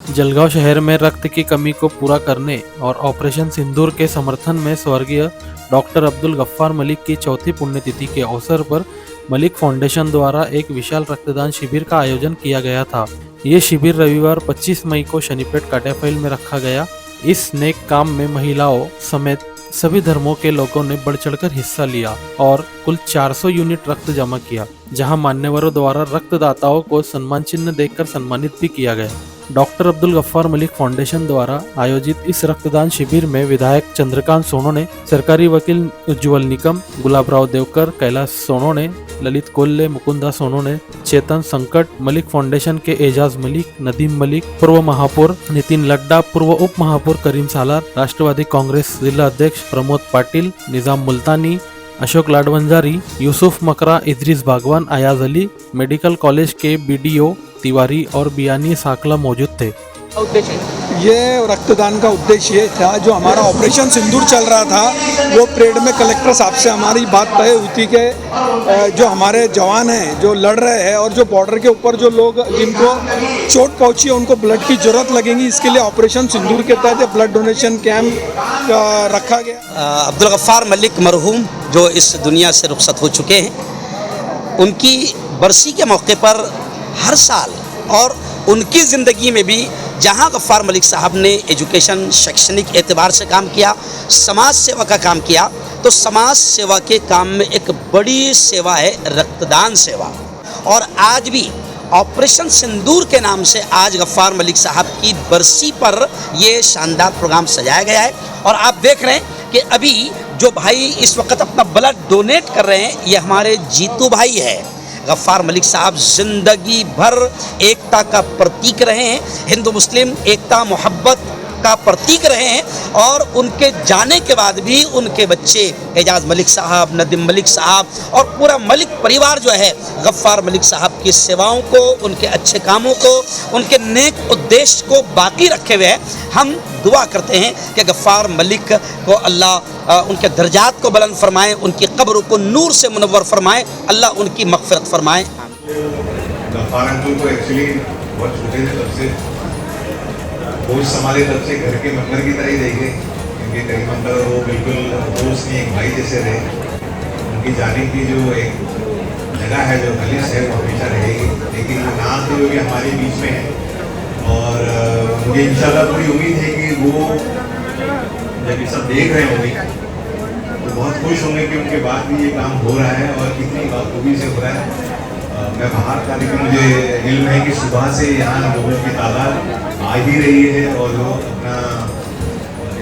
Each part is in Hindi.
जलगांव शहर में रक्त की कमी को पूरा करने और ऑपरेशन सिंदूर के समर्थन में स्वर्गीय डॉक्टर अब्दुल गफ्फार मलिक की चौथी पुण्यतिथि के अवसर पर मलिक फाउंडेशन द्वारा एक विशाल रक्तदान शिविर का आयोजन किया गया था। ये शिविर रविवार 25 मई को शनिपेट काटेफैल में रखा गया। इस नेक काम में महिलाओं समेत सभी धर्मों के लोगों ने बढ़ चढ़कर हिस्सा लिया और कुल 400 यूनिट रक्त जमा किया, जहां मान्यवरों द्वारा रक्तदाताओं को सम्मान चिन्ह देकर सम्मानित भी किया गया। डॉक्टर अब्दुल गफ्फार मलिक फाउंडेशन द्वारा आयोजित इस रक्तदान शिविर में विधायक चंद्रकांत सोनोने, सरकारी वकील उज्ज्वल निकम, गुलाबराव देवकर, कैलाश सोनोने, ललित कोल्ले, मुकुंदा सोनोने, चेतन संकट, मलिक फाउंडेशन के एजाज मलिक, नदीम मलिक, पूर्व महापौर नितिन लड्डा, पूर्व उप महापौर करीम सालार, राष्ट्रवादी कांग्रेस जिला अध्यक्ष प्रमोद पाटिल, निजाम मुल्तानी, अशोक लाडवंजारी, यूसुफ मकरा, इद्रिस बागवान, अयाज अली, मेडिकल कॉलेज के बीडीओ तिवारी और बियानी साकला मौजूद थे। ये रक्तदान का उद्देश्य ये था, जो हमारा ऑपरेशन सिंदूर चल रहा था वो परेड में कलेक्टर साहब से हमारी बात तय हुई थी कि जो हमारे जवान हैं जो लड़ रहे हैं और जो बॉर्डर के ऊपर जो लोग जिनको चोट पहुंची है उनको ब्लड की ज़रूरत लगेगी, इसके लिए ऑपरेशन सिंदूर के तहत ब्लड डोनेशन कैंप रखा गया। अब्दुल गफ्फार मलिक मरहूम जो इस दुनिया से रुखसत हो चुके हैं, उनकी बरसी के मौके पर हर साल और उनकी ज़िंदगी में भी जहां गफ्फार मलिक साहब ने एजुकेशन शैक्षणिक एतबार से काम किया, समाज सेवा का काम किया, तो समाज सेवा के काम में एक बड़ी सेवा है रक्तदान सेवा। और आज भी ऑपरेशन सिंदूर के नाम से आज गफ्फार मलिक साहब की बरसी पर ये शानदार प्रोग्राम सजाया गया है। और आप देख रहे हैं कि अभी जो भाई इस वक्त अपना ब्लड डोनेट कर रहे हैं, ये हमारे जीतू भाई है। गफ्फार मलिक साहब जिंदगी भर एकता का प्रतीक रहे हैं, हिंदू मुस्लिम एकता मोहब्बत का प्रतीक रहे हैं। और उनके जाने के बाद भी उनके बच्चे एजाज मलिक साहब, नदीम मलिक साहब और पूरा मलिक परिवार जो है गफ्फार मलिक साहब की सेवाओं को, उनके अच्छे कामों को, उनके नेक उद्देश्य को बाकी रखे हुए हैं। हम दुआ करते हैं कि गफ्फार मलिक को अल्लाह उनके दर्जात को बुलंद फरमाए, उनकी कब्र को नूर से मुनव्वर फरमाए, अल्लाह उनकी मग़फ़िरत फरमाए। गफ्फार अंकल को एक्चुअली बहुत छोटे थे तब से बोझ संभाले, तब से घर के मेंबर की तरह ही देखे, क्योंकि करीम अंकल वो बिल्कुल दोस्त नहीं एक भाई जैसे रहे। उनकी जाने की जो एक जगह है, जो खलिश है, वो हमेशा रहेगी। लेकिन वो नाम जो भी हमारे बीच में है और मुझे इंशाल्लाह पूरी उम्मीद है कि वो जब ये सब देख रहे होंगे तो बहुत खुश होंगे कि उनके बाद भी ये काम हो रहा है और कितनी बाखूबी से हो रहा है। मैं बाहर था लेकिन मुझे इल्म है कि सुबह से यहाँ लोगों की तादाद आ ही रही है और लोग अपना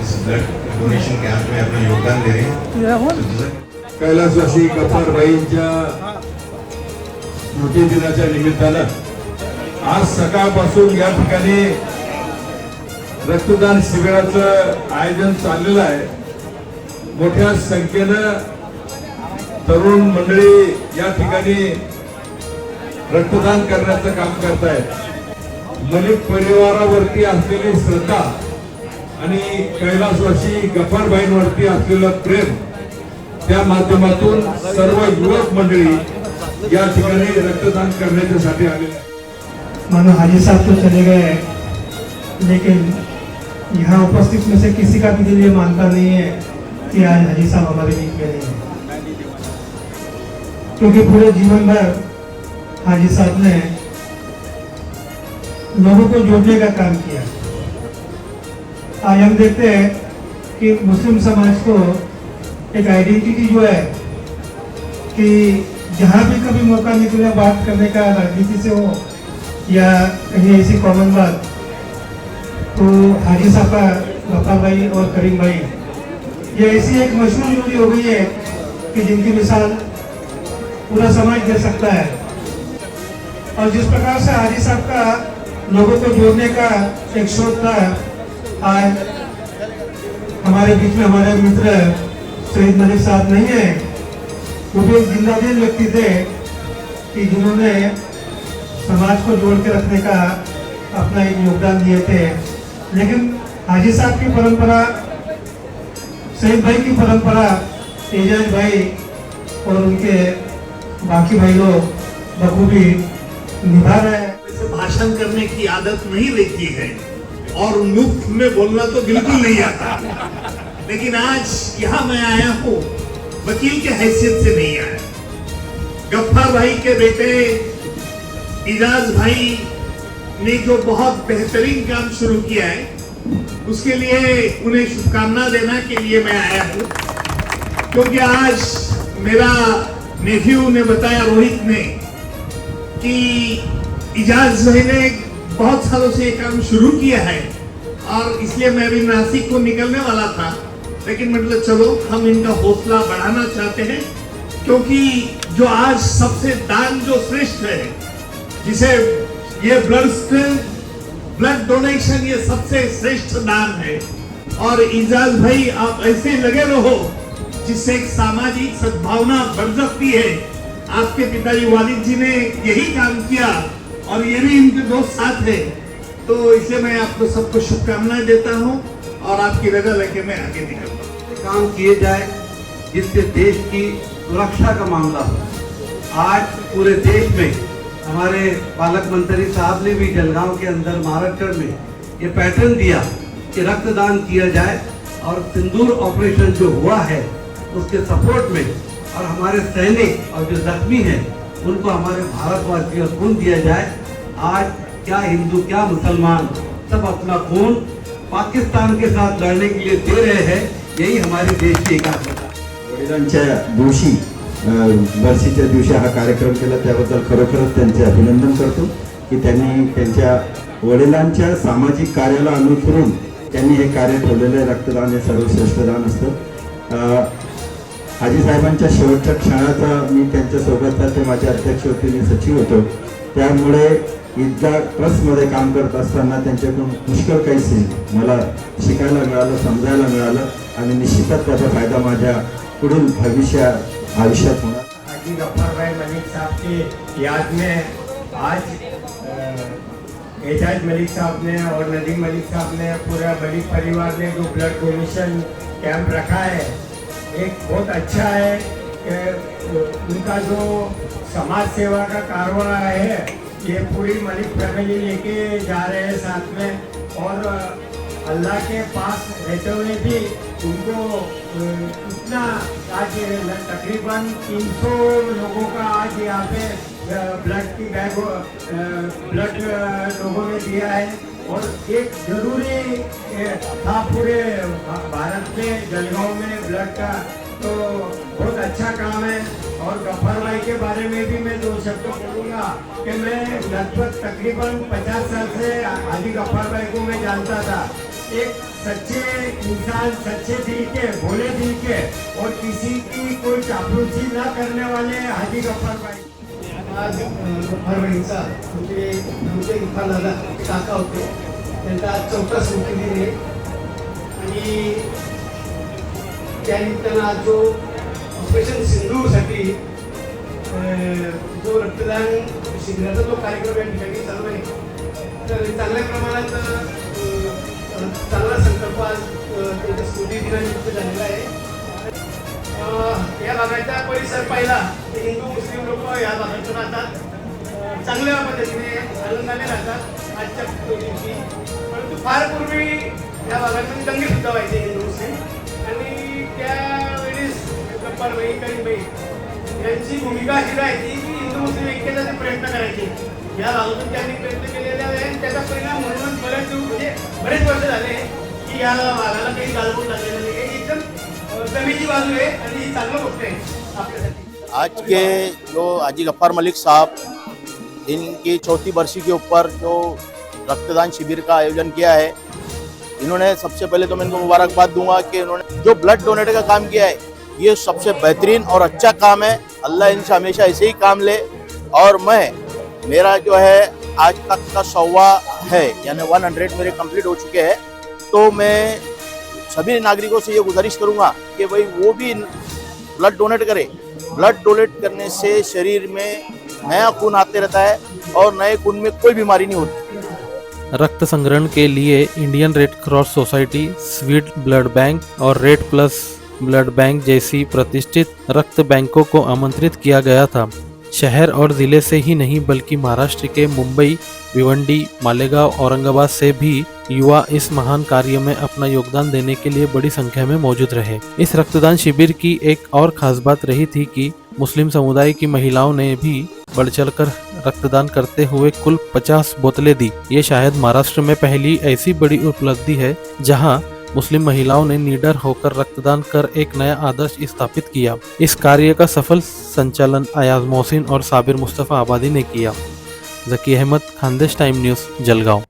इस ब्लड डोनेशन कैंप में अपना योगदान दे रहे हैं। कैलासवासी गफ्फारबाईंच्या स्मृतिदिनाच्या निमित्तानं आज सकाळपासून या ठिकाणी रक्तदान शिबिराचं आयोजन चाललेलं आहे। मोठ्या संख्येनं तरुण मंडळी या ठिकाणी रक्तदान करण्याचं काम करतायत। मलिक परिवारावरती असलेली श्रद्धा आणि कैलासवासी गफ्फारबाईंवरती असलेलं प्रेम, त्या माध्यमातून सर्व युवक मंडळी या ठिकाणी रक्तदान करण्यासाठी आलेले आहेत। मानो हाजी साहब तो चले गए, लेकिन यहाँ उपस्थित में से किसी का भी दिल ये मानता नहीं है कि आज हाजी साहब हमारे बीच में नहीं है, क्योंकि पूरे जीवन भर हाजी साहब ने लोगों को जोड़ने का काम किया। आज हम देखते हैं कि मुस्लिम समाज को एक आइडेंटिटी जो है कि जहाँ भी कभी मौका निकले बात करने का, राजनीति से हो या कहीं ऐसी कॉमन बात, तो हाजी साहब का गफ्फार भाई और करीम भाई ये ऐसी एक मशहूर जोड़ी हो गई है कि जिनकी मिसाल पूरा समाज दे सकता है। और जिस प्रकार से हाजी साहब का लोगों को जोड़ने का एक शोध था, आज हमारे बीच में हमारे मित्र शहीद मलिक साहब नहीं है, वो भी एक जिंदादिल व्यक्ति थे कि जिन्होंने समाज को जोड़ के रखने का अपना एक योगदान दिए थे। लेकिन हाजी साहब की परंपरा, शहीद भाई की परंपरा एजाज भाई और उनके बाकी भाई लोग बखूबी निभा रहे हैं। भाषण करने की आदत नहीं रहती है, और मुफ्त में बोलना तो बिल्कुल नहीं आता, लेकिन आज यहाँ मैं आया हूँ वकील के हैसियत से नहीं आया। गफ्फार भाई के बेटे इजाज भाई ने जो बहुत बेहतरीन काम शुरू किया है उसके लिए उन्हें शुभकामना देना के लिए मैं आया हूँ, क्योंकि आज मेरा नेफ्यू ने बताया, रोहित ने, कि इजाज भाई ने बहुत सालों से ये काम शुरू किया है और इसलिए मैं भी नासिक को निकलने वाला था, लेकिन मतलब चलो हम इनका हौसला बढ़ाना चाहते हैं, क्योंकि जो आज सबसे दान जो श्रेष्ठ है, जिसे ये ब्लड डोनेशन ये सबसे श्रेष्ठ दान है। और इजाज भाई आप ऐसे लगे रहो जिससे एक सामाजिक सद्भावना बढ़ सकती है। आपके पिताजी वालिद जी ने यही काम किया और ये भी इनके दोस्त साथ है, तो इसलिए मैं आपको सबको शुभकामनाएं देता हूँ और आपकी रजा लेके मैं आगे निकलता हूँ। काम किए जाए जिससे देश की सुरक्षा का मामला हो। आज पूरे देश में हमारे पालक मंत्री साहब ने भी जलगांव के अंदर महाराष्ट्र में ये पैटर्न दिया कि रक्तदान किया जाए और सिंदूर ऑपरेशन जो हुआ है उसके सपोर्ट में, और हमारे सैनिक और जो जख्मी हैं उनको हमारे भारतवासी का खून दिया जाए। आज क्या हिंदू क्या मुसलमान सब अपना खून पाकिस्तान के साथ लड़ने के लिए दे रहे हैं, यही हमारे देश की एकात्मता। वडिलांच्या दिवशी वर्षीच्या दिवशी हा कार्यक्रम केला, त्याबद्दल खरोखरच त्यांचे अभिनंदन करतो की त्यांनी त्यांच्या वडिलांच्या सामाजिक कार्याला अनुसरून त्यांनी हे कार्य ठेवलेलं आहे। रक्तदान हे सर्वश्रेष्ठ दान असतं। हाजी साहेबांच्या शेवटच्या क्षणाचा मी त्यांच्यासोबत ते माझे अध्यक्ष होते, मी सचिव होतो, त्यामुळे ईदगाह ट्रस्टमध्ये काम करत असताना त्यांच्याकडून पुष्कळ काही मला शिकायला मिळालं, समजायला मिळालं आणि निश्चितच त्याचा फायदा माझ्या पुढील आयुष्यात होणार। हाजी गफ्फार भाई मलिक साहब की याद में आज एजाज मलिक साहब ने और नदीम मलिक साहब ने, पूरा मलिक परिवार ने जो ब्लड डोनेशन कैंप रखा है, एक बहुत अच्छा है कि उनका जो समाज सेवा का कारोबार है ये पूरी मलिक फैमिली लेके जा रहे हैं साथ में। और अल्लाह के पास रहते हुए भी उनको इतना आज तकरीबन 300 लोगों का आज यहाँ पे ब्लड की बैग ब्लड लोगों ने दिया है। और एक जरूरी था पूरे भारत में जलगांव में ब्लड का, तो बहुत अच्छा काम है। और गफ्फार भाई के बारे में भी मैं 2 शब्द बोलूँगा कि मैं लगभग तकरीबन 50 साल से हाजी गफ्फार भाई को मैं जानता था। एक सच्चे इंसान, सच्चे दिल के, भोले दिल के और किसी की कोई चापलूसी ना करने वाले हाजी गफ्फार भाई। आज गफ्फार भाईंचा म्हणजे गफ्फार दादा काका होते, त्यांचा आज 4था स्मृतिदिन आहे आणि त्यानिमित्तानं आज जो ऑपरेशन सिंदूरसाठी जो रक्तदान शिबिराचा जो कार्यक्रम या ठिकाणी चालू आहे, तर चांगल्या प्रमाणात चांगला संकल्प आज त्यांच्या स्मृतिदिनानिमित्त झालेला आहे। या भागाचा परिसर पाहिला तर हिंदू मुस्लिम लोक या भागात राहतात, चांगल्या पद्धतीने आनंदाने राहतात आजच्या दिवशी। परंतु फार पूर्वी या भागातून दंगे सुद्धा व्हायचे हिंदू मुस्लिम, आणि त्यावेळेस गफ्फार भाई, करीम भाई यांची भूमिका अशी राहायची की हिंदू मुस्लिम ऐक्याचा प्रयत्न करायचे। या भागातून त्यांनी प्रयत्न केलेले आहे, त्याचा परिणाम म्हणून बरेच वर्ष झाले की या भागाला काही गालबोट झालेलं नाही, एकदम जमेची बाजू आहे आणि ही चांगलं गोष्ट आहे आपल्यासाठी। आज के जो हाजी गफ्फार मलिक साहब, इनकी 4थी बरसी के ऊपर जो रक्तदान शिविर का आयोजन किया है, इन्होंने सबसे पहले तो मैं इनको मुबारकबाद दूंगा कि इन्होंने जो ब्लड डोनेट का काम किया है ये सबसे बेहतरीन और अच्छा काम है। अल्लाह इनसे हमेशा ऐसे ही काम ले। और मेरा जो है आज तक का 100वां है, यानी 100 मेरे कंप्लीट हो चुके हैं। तो मैं सभी नागरिकों से ये गुजारिश करूंगा कि भाई वो भी ब्लड डोनेट करें। ब्लड डोनेट करने से शरीर में नया खून आते रहता है और नए खून में कोई बीमारी नहीं होती। रक्त संग्रहण के लिए Indian red cross society, sweet blood bank और रेड प्लस ब्लड बैंक जैसी प्रतिष्ठित रक्त बैंकों को आमंत्रित किया गया था। शहर और ज़िले से ही नहीं बल्कि महाराष्ट्र के मुंबई, भिवंडी, मालेगांव, औरंगाबाद से भी युवा इस महान कार्य में अपना योगदान देने के लिए बड़ी संख्या में मौजूद रहे। इस रक्तदान शिविर की एक और खास बात रही थी कि मुस्लिम समुदाय की महिलाओं ने भी बढ़ चढ़कर रक्तदान करते हुए कुल 50 बोतलें दी। ये शायद महाराष्ट्र में पहली ऐसी बड़ी उपलब्धि है जहां मुस्लिम महिलाओं ने निडर होकर रक्तदान कर एक नया आदर्श स्थापित किया। इस कार्य का सफल संचालन अयाज मोहसिन और साबिर मुस्तफ़ा आबादी ने किया। जकी अहमद, खानदेश टाइम न्यूज़, जलगांव।